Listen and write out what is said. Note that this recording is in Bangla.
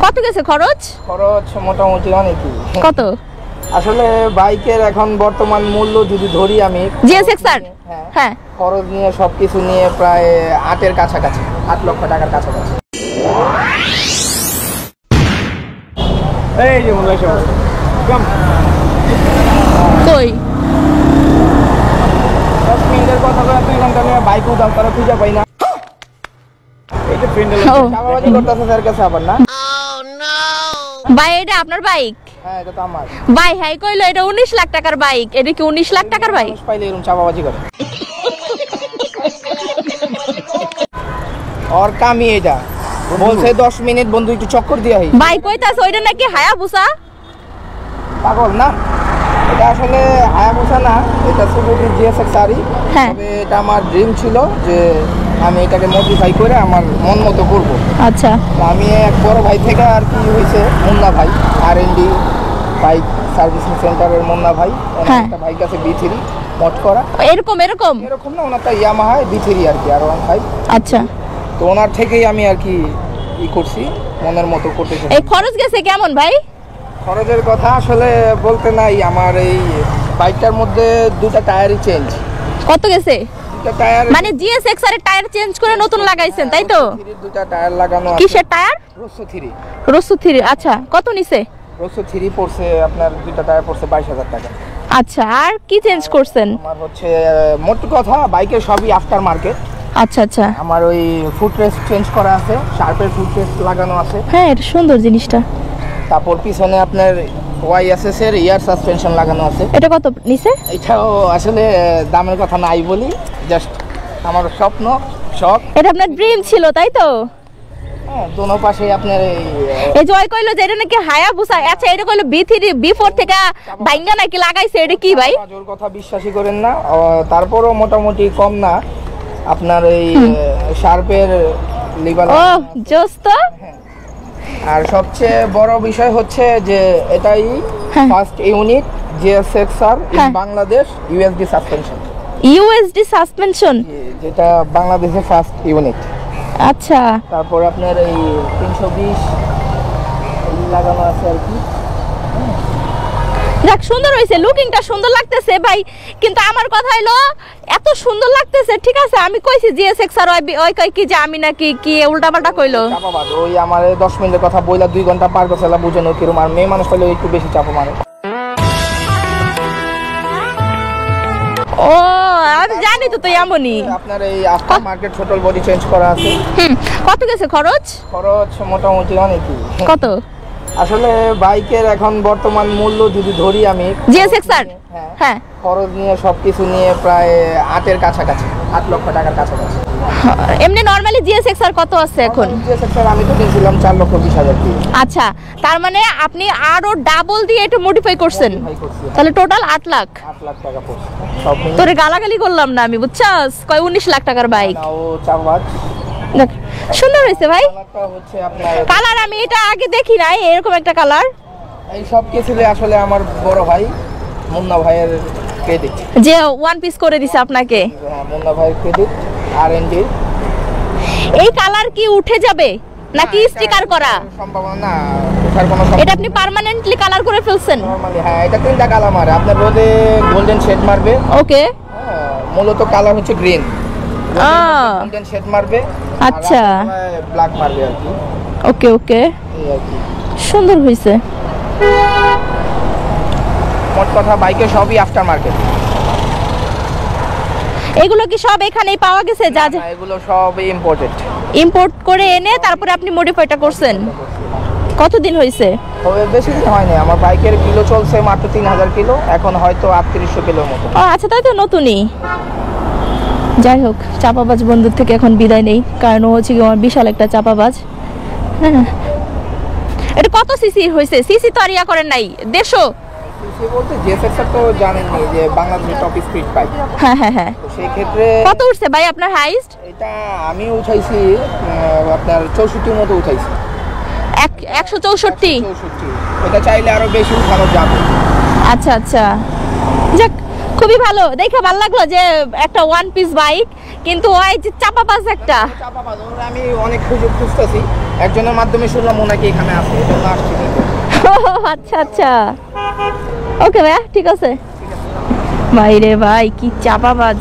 কত গেছে খরচ? খরচ মোটামুটি অনেকই। কত? আসলে বাইকের এখন বর্তমান মূল্য যদি ধরি আমি জিএসএক্সআর, হ্যাঁ খরচ নিয়ে সবকিছু নিয়ে প্রায় 8-এর কাছাকাছি, 8 লক্ষ টাকার কাছাকাছি। এই যে মনে হয় কই 10 মিনিটের কথা বলে 2 ঘন্টা নিয়ে বাইক উঠাও তারা খুঁজে পাই না। এইটা ফ্রেন্ড চাপাবাজি করতেছে স্যার কাছে আবার না। ভাই এটা আপনার বাইক? হ্যাঁ এটা তো আমার ভাই। হাই কইলো এটা 19 লাখ টাকার বাইক, এটা কি 19 লাখ টাকার বাইক? পাইলে এরকম চাপাবাজি করে और কামি এটা বলছে 10 মিনিট বন্ধু একটু চক্কর দিয়া হই। ভাই কইতাছে ওইটা নাকি হায়াবুসা। পাগল না, এটা আসলে হায়াবুসা না, এটা সুজুকি জিএসএক্সআর। তবে এটা আমার ড্রিম ছিল যে আমি এটাকে মডিফাই করে আমার মন মতো করব। আচ্ছা, আমি এক বড় ভাই থেকে আর কি হয়েছে মুন্না ভাই, আর&ডি বাইক সার্ভিসিং সেন্টারের মুন্না ভাই, একটা বাইক আছে B3 মড করা, এরকম এরকম এরকম না, ওনারটা ইয়ামাহা B3 আর কি R15। আচ্ছা, তো ওনার থেকেই আমি আর কি করছি, মনের মতো করতে। এই খরচ গেছে কেমন ভাই? খরচের কথা আসলে বলতে নাই, আমার এই বাইকটার মধ্যে 2টা টায়ারই চেঞ্জ। কত গেছে? 2টা টায়ার মানে জিএসএক্সআর এর টায়ার চেঞ্জ করে নতুন লাগাইছেন তাই তো? 2টা টায়ার লাগানো আছে। কিসের টায়ার? রোসো 3। আচ্ছা, কত নিছে? রোসো 3 পড়ছে আপনার, 2টা টায়ার পড়ছে 22,000 টাকা। আচ্ছা, আর কি চেঞ্জ করছেন? আমার হচ্ছে মোট কথা বাইকের সবই আফটার মার্কেট। আচ্ছা আচ্ছা, আমার ওই ফুটরেস্ট চেঞ্জ করা আছে, শার্পের ফুটরেস্ট লাগানো আছে। হ্যাঁ এটা সুন্দর জিনিসটা। তারপর পিছনে আপনার YSS এর ইয়ার সাসপেনশন লাগানো আছে। এটা কত নিছে? এটাও আসলে দামের কথা নাই বলি, জাস্ট আমার স্বপ্ন শখ। এটা আপনার ড্রিম ছিল তাই তো? হ্যাঁ, দোনো পাশে আপনার এই জয় কইলো যে এটা নাকি হায়াবুসা। আচ্ছা, এটা কইলো B3 B4 থেকে বাইঙ্গা নাকি লাগাইছে, এটা কি ভাই? জোর কথা বিশ্বাসই করেন না, তারপরও মোটামুটি কম না আপনার এই শার্পের লিভার। ও জোস তো। আর সবচেয়ে বড় বিষয় হচ্ছে যে এটাই first unit GSX-R in Bangladesh USD suspension. USD suspension, যেটা বাংলাদেশের ফার্স্ট ইউনিট। আচ্ছা, তারপর আপনার এই 320 লাগানো আছে আর কি। দেখ সুন্দর হইছে, লুকিংটা সুন্দর লাগতেছে ভাই, কিন্তু আমার কথা হলো এত সুন্দর লাগতেছে ঠিক আছে, আমি কইছি জিএসএক্সআর ওই কই কি যে আমি নাকি কি উল্টাপাল্টা কইলো। চাপাবাদ ওই আমার 10 মিনিটের কথা বইলা 2 ঘন্টা পার করছে বুঝানো কিরম, আর মেয়ে মানুষ হইলে একটু বেশি চাপা মারে। ও আমি জানি তো এমনই। আপনার এই after market total body change করা আছে। কত গেছে খরচ? খরচ মোটামুটি অনেকই। কত? আসলে বাইকের এখন বর্তমান মূল্য যদি ধরি আমি জিএসএক্সআর, হ্যাঁ খরচ নিয়ে সবকিছু নিয়ে প্রায় 8-এর কাছাকাছি, 8 লক্ষ টাকার কাছাকাছি। এমনি নরমালি জিএসএক্সআর কত আছে এখন? জিএসএক্সআর আমি তো কিনছিলাম 4,20,000 দিয়ে। আচ্ছা, তার মানে আপনি আরো ডাবল দিয়ে এটা মডিফাই করছেন, তাহলে টোটাল 8 লাখ। 8 লাখ টাকা পড়ছে সব মিলে। তোরে গালাগালি করলাম না আমি, বুঝছস? কয় 19 লাখ টাকার বাইক। নাও চাপাবাজ। দেখ সুন্দর হইছে ভাই কালারটা হচ্ছে আপনার কালার, আমি এটা আগে দেখি নাই এরকম একটা কালার। এই সব কিছুলে আসলে আমার বড় ভাই মুন্না ভাইয়ের ক্রেডিট, যে ওয়ান পিস করে দিছে আপনাকে। হ্যাঁ, মুন্না ভাইয়ের ক্রেডিট। আর&ডি এই কালার কি উঠে যাবে নাকি স্টিকার করা? সম্ভাবনা না, ওঠার কোনো সম্ভাবনা। এটা আপনি পার্মানেন্টলি কালার করে ফেলছেন? নরমালি হ্যাঁ, এটা 3টা কালার মারে, আপনার রোদে গোল্ডেন শেড মারবে। ওকে, হ্যাঁ, মূলত কালার হচ্ছে গ্রিন, গোল্ডেন শেড মারবে। আচ্ছা, ব্ল্যাক মারবে আর কি। ওকে ওকে, এই আর কি। সুন্দর হইছে। মোট কথা বাইকের সবই আফটার মার্কেট। এগুলো কি সব এখানেই পাওয়া গেছে? যা যা এগুলো সব ইম্পোর্টেড, ইম্পোর্ট করে এনে তারপরে আপনি মডিফাইটা করছেন? কতদিন হইছে? তবে বেশি দিন হয়নি, আমার বাইকের কিলো চলছে মাত্র 3000 কিলো, এখন হয়তো 3800 কিলোর মতো। ও আচ্ছা, তাই তো নতুনই। যাই হোক, চাপাবাজ বন্ধুর থেকে এখন বিদায় নেই, কারণ ও হচ্ছে আমার বিশাল একটা চাপাবাজ। হ্যাঁ, এটা কত সিসি হইছে? সিসি তো আর ইয়া করেন নাই 150? সিসি বলতে জিএসএক্সআর তো জানেনই যে বাংলাদেশের টপ স্পিড বাইক। হ্যাঁ হ্যাঁ হ্যাঁ, তো সেই ক্ষেত্রে কত উঠছে ভাই আপনার হাইস্ট? এটা আমি উঠাইছি আপনার 64 মতো উঠাইছি। 164? এটা চাইলে আরো বেশি উঠানো যাবে। আচ্ছা আচ্ছা, যাক খুবই ভালো, দেখে ভালো লাগলো যে একটা ওয়ান পিস বাইক কিন্তু ওই যে চাপাবাজ একটা। চাপাবাজ, ওরা আমি অনেক খুঁজতেছি, একজনের মাধ্যমে শুনলাম ওনাকে এখানে আছে, এই জন্য আসছি। আচ্ছা আচ্ছা, ওকে ভাইয়া, ঠিক আছে। ভাই রে ভাই, কি চাপাবাজ।